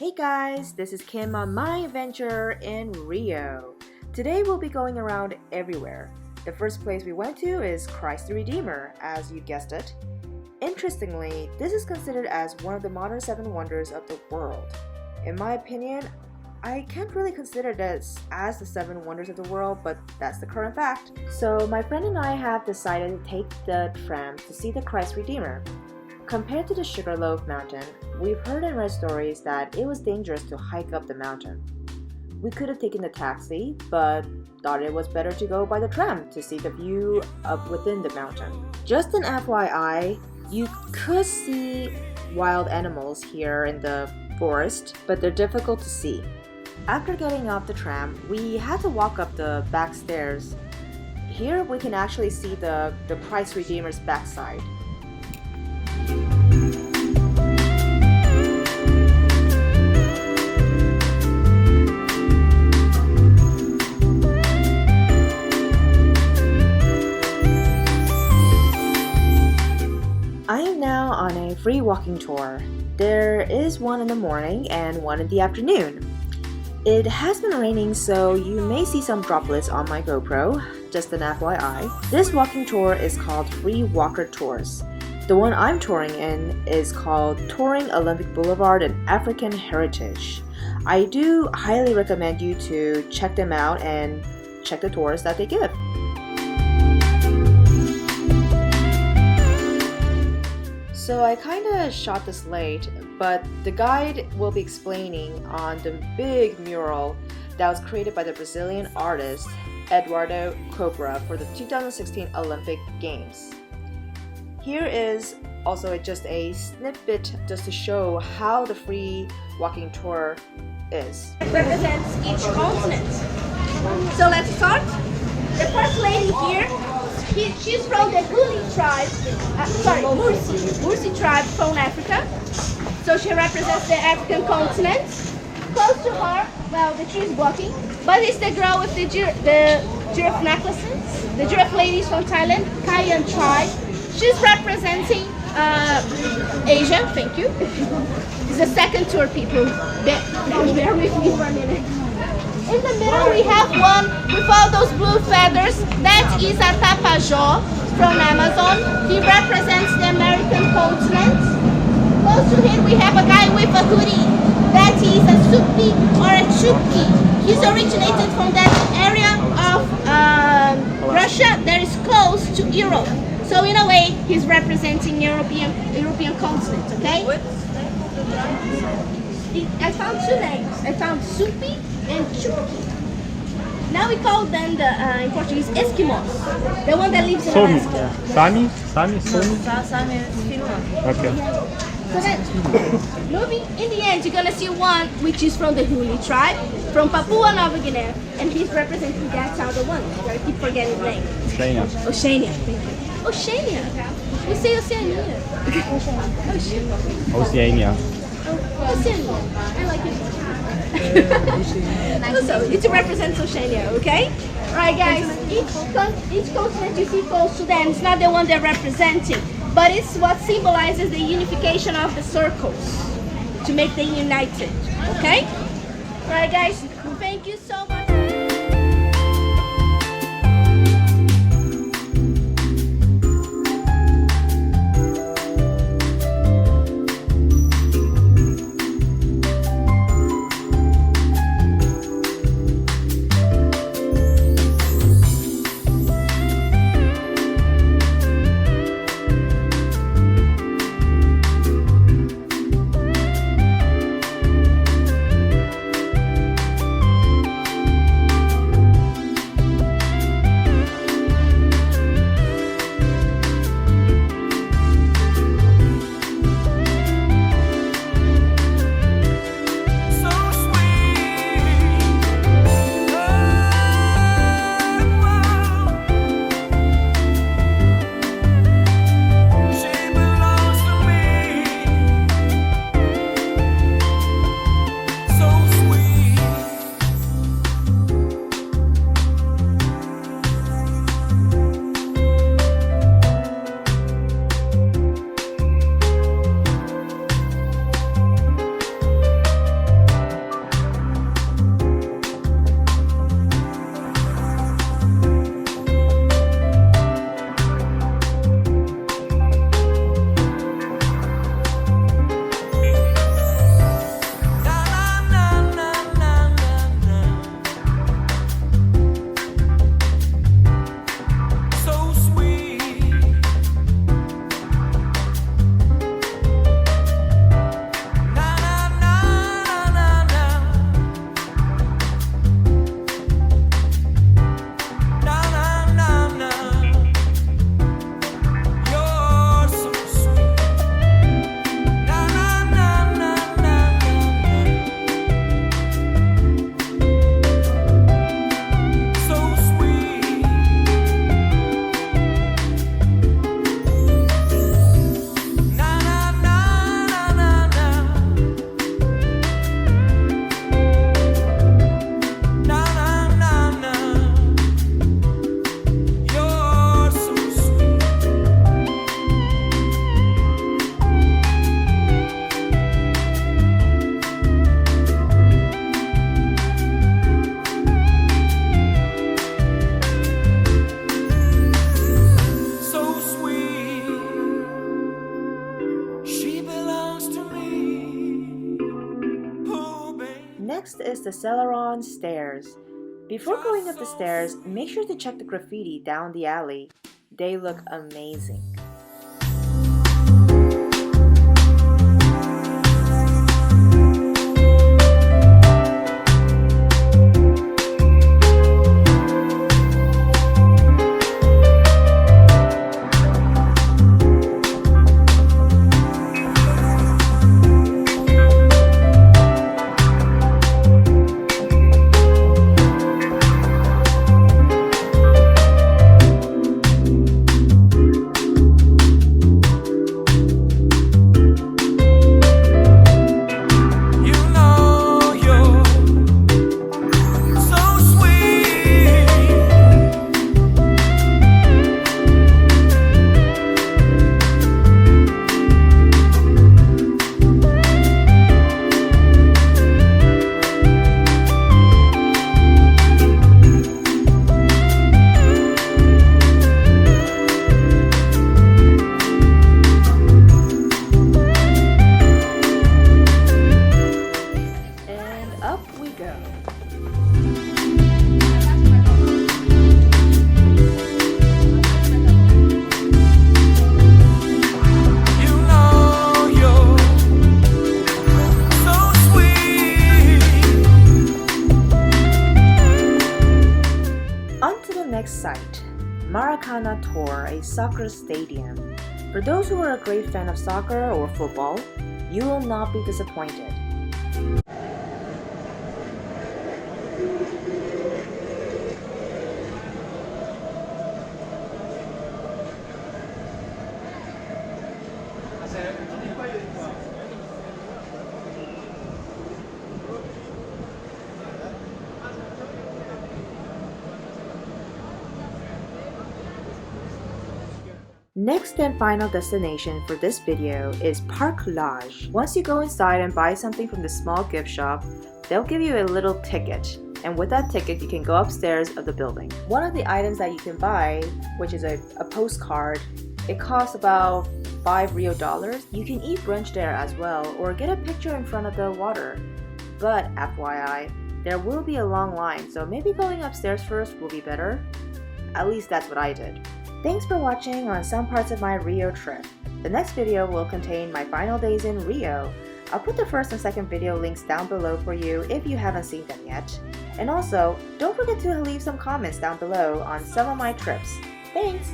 Hey guys, this is Kim on my adventure in Rio. Today we'll be going around everywhere. The first place we went to is Christ the Redeemer, as you guessed it. Interestingly, this is considered as one of the modern 7 wonders of the world. In my opinion, I can't really consider this as the 7 wonders of the world, but that's the current fact. So my friend and I have decided to take the tram to see the Christ Redeemer. Compared to the Sugarloaf Mountain, we've heard and read stories that it was dangerous to hike up the mountain. We could have taken the taxi, but thought it was better to go by the tram to see the view up within the mountain. Just an FYI, you could see wild animals here in the forest, but they're difficult to see. After getting off the tram, we had to walk up the back stairs. Here we can actually see the Christ Redeemer's backside. I am now on a free walking tour. There is one in the morning and one in the afternoon. It has been raining, so you may see some droplets on my GoPro, just an FYI. This walking tour is called Free Walker Tours. The one I'm touring in is called Touring Olympic Boulevard and African Heritage. I do highly recommend you to check them out and check the tours that they give. So I kinda shot this late, but the guide will be explaining on the big mural that was created by the Brazilian artist Eduardo Cobra for the 2016 Olympic Games. Here is also just a snippet just to show how the free walking tour is. It represents each continent. So let's start. The first lady here, she's from the Huli tribe, Mursi tribe from Africa. So she represents the African continent. Close to her, well, the tree is blocking, but it's the girl with the giraffe necklaces, the giraffe ladies from Thailand, Kayan tribe. She's representing Asia, thank you. It's the second tour, people. Bear with me for a minute. In the middle, we have one with all those blue feathers. That is a tapajó from Amazon. He represents the American continent. Close to him, we have a guy with a hoodie. That is a Supi or a Chupki. He's originated from that area of Russia that is close to Europe. So in a way, he's representing European continent, okay? I found 2 names. I found Supi and Chupki. Now we call them in Portuguese Eskimos. The one that lives in Alaska. Sami? So Okay. then, moving in the end, you're gonna see one which is from the Huli tribe, from Papua Nova Guinea, and he's representing that other one. I gotta keep forgetting his name. Oceania. Thank you. Oceania. We say Oceania. Oceania. Oceania. I like it. So it represents Oceania, okay? Alright guys, each continent you see close to them, it's not the one they're representing, but it's what symbolizes the unification of the circles to make them united, okay? Alright guys, thank you so much. Next is the Selarón stairs. Before going up the stairs, make sure to check the graffiti down the alley. They look amazing. Next site, Maracana Tour, a soccer stadium. For those who are a great fan of soccer or football, you will not be disappointed. Next and final destination for this video is Parque Lage. Once you go inside and buy something from the small gift shop, they'll give you a little ticket, and with that ticket you can go upstairs of the building. One of the items that you can buy, which is a postcard, it costs about $5 Rio. You can eat brunch there as well, or get a picture in front of the water. But FYI, there will be a long line, so maybe going upstairs first will be better. At least that's what I did. Thanks for watching on some parts of my Rio trip. The next video will contain my final days in Rio. I'll put the first and second video links down below for you if you haven't seen them yet. And also, don't forget to leave some comments down below on some of my trips. Thanks!